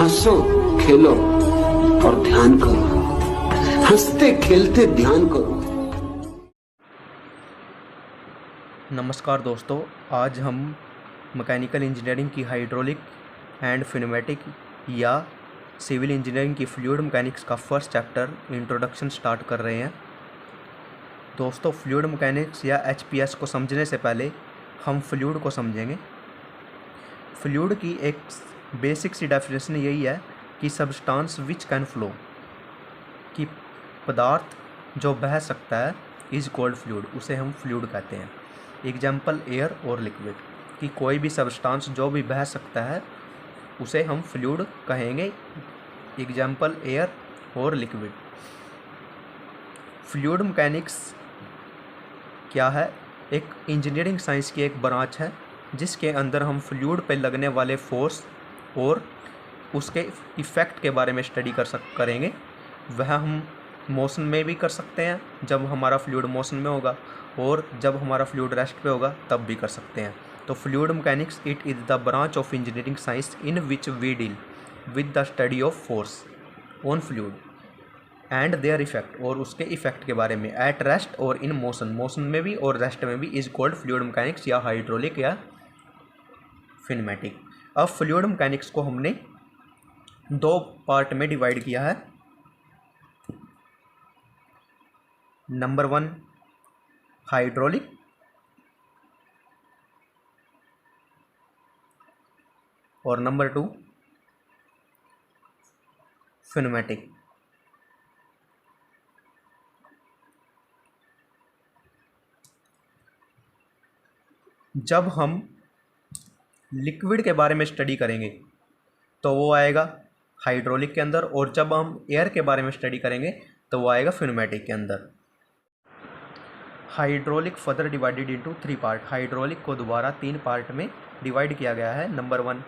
हंसो खेलो और ध्यान करो, हंसते खेलते ध्यान करो। नमस्कार दोस्तों, आज हम मैकेनिकल इंजीनियरिंग की हाइड्रोलिक एंड फिनमेटिक या सिविल इंजीनियरिंग की फ्लूइड मैकेनिक्स का फर्स्ट चैप्टर इंट्रोडक्शन स्टार्ट कर रहे हैं। दोस्तों, फ्लूइड मैकेनिक्स या एचपीएस को समझने से पहले हम फ्लूइड को समझेंगे। फ्लूइड की एक बेसिक सी डेफिनेशन यही है कि सब्सटेंस विच कैन फ्लो, कि पदार्थ जो बह सकता है इज कॉल्ड फ्लूइड, उसे हम फ्लूइड कहते हैं। एग्जाम्पल एयर और लिक्विड, कि कोई भी सब्सटेंस जो भी बह सकता है उसे हम फ्लूइड कहेंगे। एग्जाम्पल एयर और लिक्विड। फ्लूइड मैकेनिक्स क्या है? एक इंजीनियरिंग साइंस की एक ब्रांच है जिसके अंदर हम फ्लूइड पे लगने वाले फोर्स और उसके इफ़ेक्ट के बारे में स्टडी करेंगे। वह हम मोशन में भी कर सकते हैं, जब हमारा फ्लूइड मोशन में होगा, और जब हमारा फ्लूइड रेस्ट पे होगा तब भी कर सकते हैं। तो fluid mechanics it is the branch of engineering science in which we deal with the study of force on fluid and their effect, और उसके इफेक्ट के बारे में एट रेस्ट और इन मोशन, मोशन में भी और रेस्ट में भी, इज कॉल्ड फ्लूइड मैकेनिक्स या हाइड्रोलिक या फिनमेटिक। अब फ्लूइड मैकेनिक्स को हमने दो पार्ट में डिवाइड किया है। नंबर 1 हाइड्रोलिक और नंबर 2 फिनमेटिक। जब हम लिक्विड के बारे में स्टडी करेंगे तो वो आएगा हाइड्रोलिक के अंदर, और जब हम एयर के बारे में स्टडी करेंगे तो वो आएगा फिनमेटिक के अंदर। Hydraulic further divided into 3 part. Hydraulic को दोबारा 3 पार्ट में डिवाइड किया गया है। नंबर 1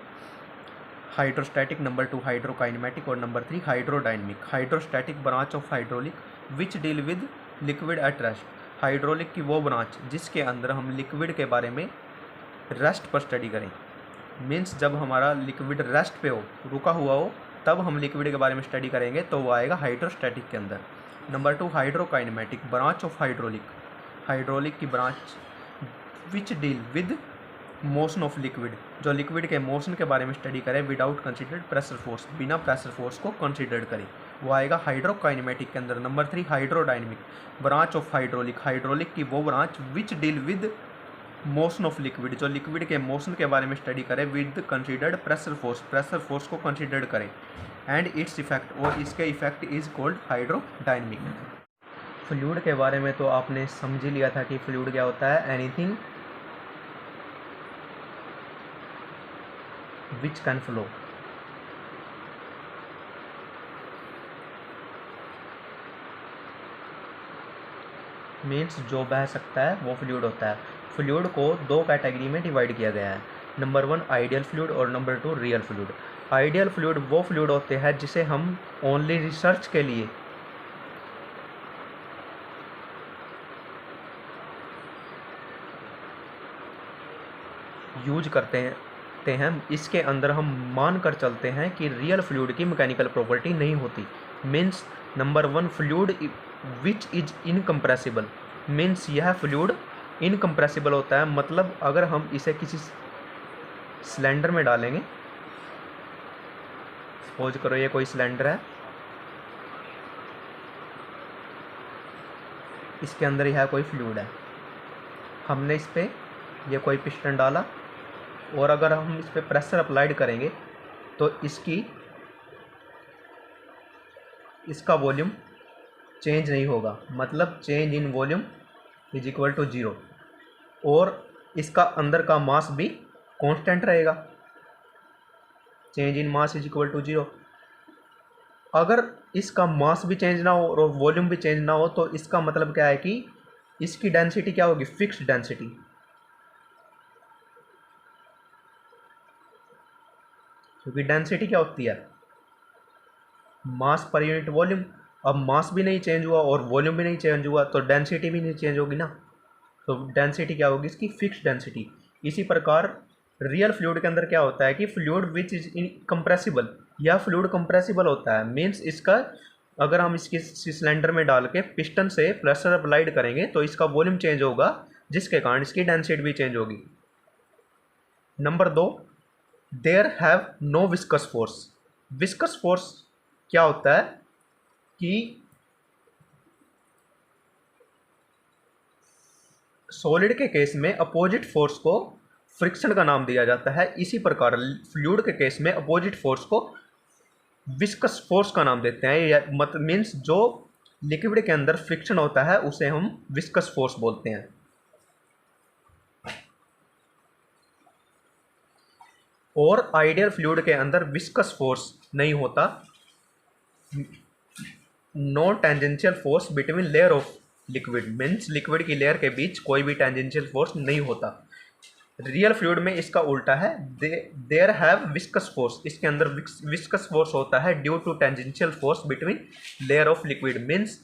हाइड्रोस्टैटिक, नंबर 2 हाइड्रोकाइनेमेटिक और number 3 hydrodynamic. Hydrostatic branch of hydraulic which deal with liquid at rest. Hydraulic की वो ब्रांच जिसके अंदर हम लिक्विड के बारे में रेस्ट पर स्टडी करें। मीन्स जब हमारा लिक्विड रेस्ट पे हो, रुका हुआ हो, तब हम लिक्विड के बारे में स्टडी करेंगे, तो वो आएगा हाइड्रोस्टैटिक के अंदर। Number 2 hydrokinematic branch of hydraulic. Hydraulic की branch which deal with motion of liquid, जो लिक्विड के मोशन के बारे में स्टडी करें विदाउट कंसिडर्ड प्रेशर फोर्स, बिना प्रेशर फोर्स को कंसिडर करें, वो आएगा हाइड्रोकाइनेमेटिक के अंदर। Number 3 hydrodynamic branch of hydraulic. Hydraulic की वो branch which deal with motion of liquid, जो लिक्विड के मोशन के बारे में स्टडी करें with considered pressure force, pressure force को कंसिडर करें, एंड इट्स इफेक्ट, और इसके effect is called hydrodynamic. Fluid के बारे में तो आपने समझ ही लिया था कि फ्लूइड क्या होता है। Anything which can flow. Means जो बह सकता है वो फ्लूइड होता है। फ्लूइड को 2 कैटेगरी में डिवाइड किया गया है। नंबर 1 आइडियल फ्लूइड और number 2 real fluid. Ideal fluid वो फ्लूइड होते हैं जिसे हम ओनली रिसर्च के लिए यूज करते हैं। इसके अंदर हम मान कर चलते हैं कि रियल फ्लूइड की मैकेनिकल प्रॉपर्टी नहीं होती। Means number 1 fluid which is incompressible. Means यह फ्लूइड इनकम्प्रेसिबल होता है, मतलब अगर हम इसे किसी सिलेंडर में डालेंगे, सपोज करो ये कोई सिलेंडर है, इसके अंदर यह कोई फ्लूइड है, हमने इस पर यह कोई पिस्टन डाला, और अगर हम इस पर प्रेशर अप्लाइड करेंगे तो इसका वॉल्यूम चेंज नहीं होगा, मतलब change in volume is equal to 0, और इसका अंदर का मास भी कांस्टेंट रहेगा, change in mass is equal to 0। अगर इसका मास भी चेंज ना हो और वॉल्यूम भी चेंज ना हो तो इसका मतलब क्या है कि इसकी डेंसिटी क्या होगी? Fixed density. क्योंकि डेंसिटी क्या होती है? मास पर यूनिट वॉल्यूम। अब मास भी नहीं चेंज हुआ और वॉल्यूम भी नहीं चेंज हुआ तो डेंसिटी भी नहीं चेंज होगी ना, तो डेंसिटी क्या होगी इसकी? Fixed density. इसी प्रकार रियल फ्लूइड के अंदर क्या होता है कि फ्लूइड विच इज इनकम्प्रेसिबल, यह फ्लूइड कंप्रेसिबल होता है। मीन्स इसका अगर हम इसकी सिलेंडर में डाल के पिस्टन से प्रेशर अप्लाइड करेंगे तो इसका वॉल्यूम चेंज होगा, जिसके कारण इसकी डेंसिटी भी चेंज होगी। Number 2, there have no viscous force. Viscous force क्या होता है कि सॉलिड के केस में अपोजिट फोर्स को फ्रिक्शन का नाम दिया जाता है, इसी प्रकार फ्लूइड के केस में अपोजिट फोर्स को विस्कस फोर्स का नाम देते हैं। या मीन्स जो लिक्विड के अंदर फ्रिक्शन होता है उसे हम विस्कस फोर्स बोलते हैं। और आइडियल फ्लूइड के अंदर विस्कस फोर्स नहीं होता, no tangential force between layer of liquid, means liquid की लेयर के बीच कोई भी टेंजेंशियल फोर्स नहीं होता। रियल फ्लूइड में इसका उल्टा है, देयर हैव विस्कस फोर्स, इसके अंदर विस्कस फोर्स होता है due to tangential force between layer of liquid. Means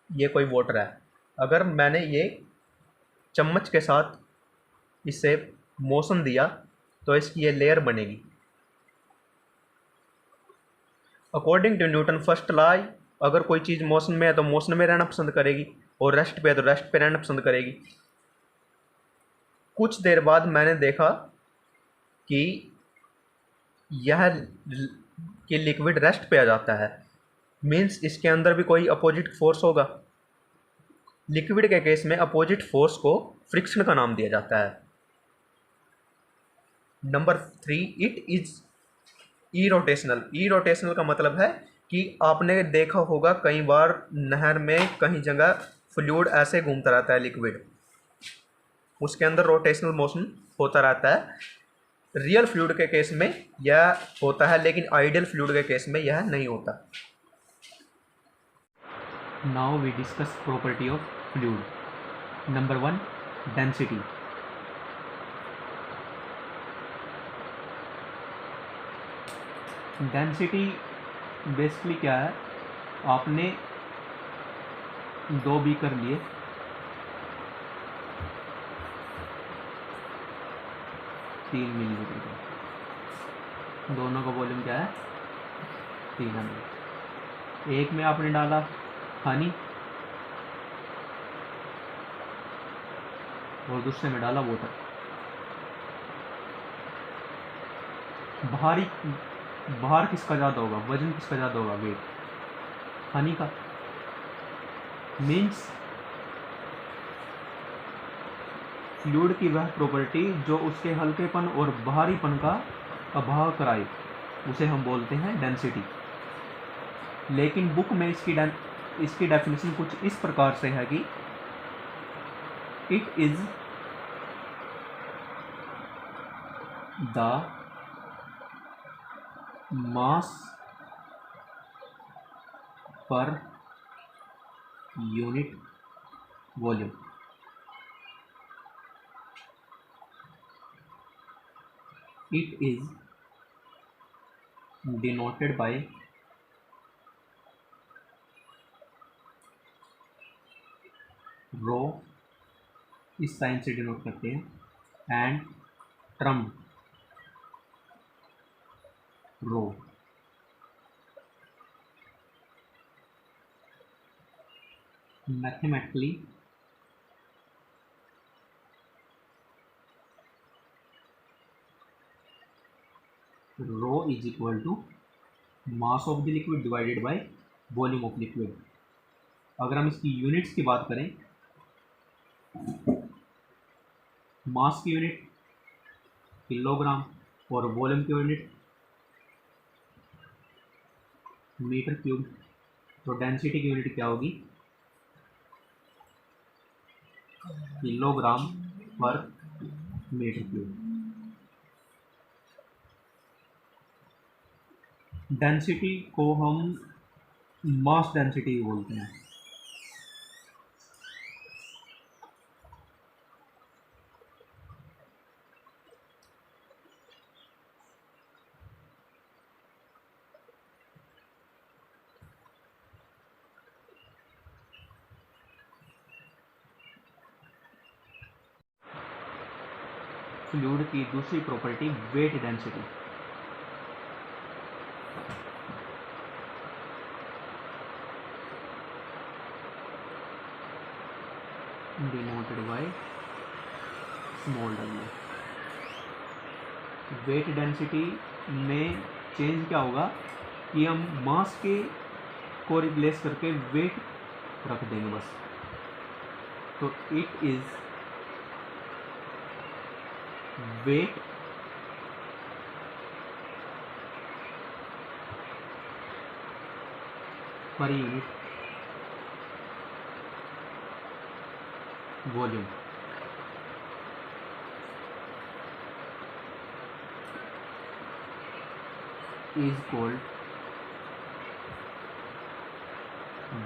ये कोई वाटर है, अगर मैंने ये चम्मच के साथ इसे मोशन दिया तो इसकी ये लेयर बनेगी। According to Newton first law, अगर कोई चीज़ मोशन में है तो मोशन में रहना पसंद करेगी, और रेस्ट पे है तो रेस्ट पे रहना पसंद करेगी। कुछ देर बाद मैंने देखा कि यह कि लिक्विड रेस्ट पे आ जाता है, मीन्स इसके अंदर भी कोई अपोजिट फोर्स होगा। लिक्विड के केस में अपोजिट फोर्स को फ्रिक्शन का नाम दिया जाता है। Number 3, it is irrotational. Irrotational का मतलब है कि आपने देखा होगा कई बार नहर में कहीं जगह फ्लूइड ऐसे घूमता रहता है लिक्विड, उसके अंदर रोटेशनल मोशन होता रहता है। रियल फ्लूइड के केस में यह होता है, लेकिन आइडियल फ्लूइड के केस में यह नहीं होता। Now we discuss property of fluid. Number 1, density. Density basically क्या है, आपने 2 बीकर लिए, तीन मिलीलीटर का, दोनों का वॉल्यूम क्या है 300। एक में आपने डाला हनी और दूसरे में डाला वाटर। बाहर किसका ज़्यादा होगा, वजन किसका ज़्यादा होगा, वेट हनी का। मीन्स फ्लूइड की वह प्रॉपर्टी जो उसके हल्केपन और भारीपन का अभाव कराए उसे हम बोलते हैं डेंसिटी। लेकिन बुक में इसकी डेफिनेशन कुछ इस प्रकार से है कि it is the mass per unit volume. It is denoted by rho, इस साइन से डिनोट करते हैं, and term rho. Mathematically rho is equal to mass of the liquid divided by volume of liquid. अगर हम इसकी units की बात करें, मास की यूनिट किलोग्राम और वॉल्यूम की यूनिट मीटर क्यूब, तो डेंसिटी की यूनिट क्या होगी, किलोग्राम पर मीटर क्यूब। डेंसिटी को हम मास डेंसिटी बोलते हैं। फ्लूइड की दूसरी property weight density. Denoted by small w। Weight density में चेंज क्या होगा कि हम मास के को रिप्लेस करके वेट रख देंगे बस। तो it is weight per unit volume. is called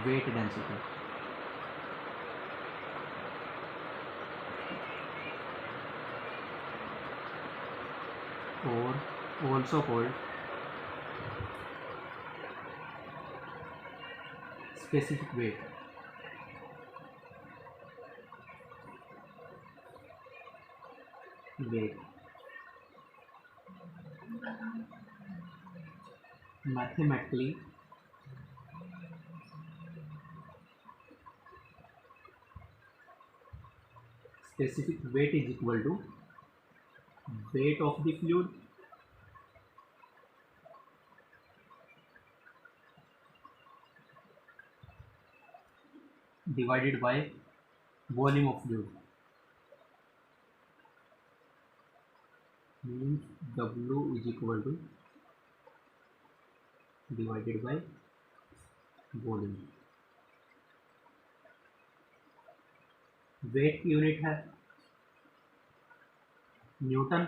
weight density। or also called specific weight। mathematically specific weight is equal to weight of the fluid divided by volume of fluid, means W is equal to divided by volume। Weight की unit है newton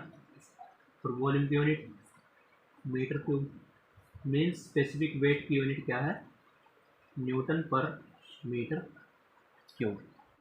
और volume की unit metre cube. Means specific weight की unit क्या है Newton पर metre cube.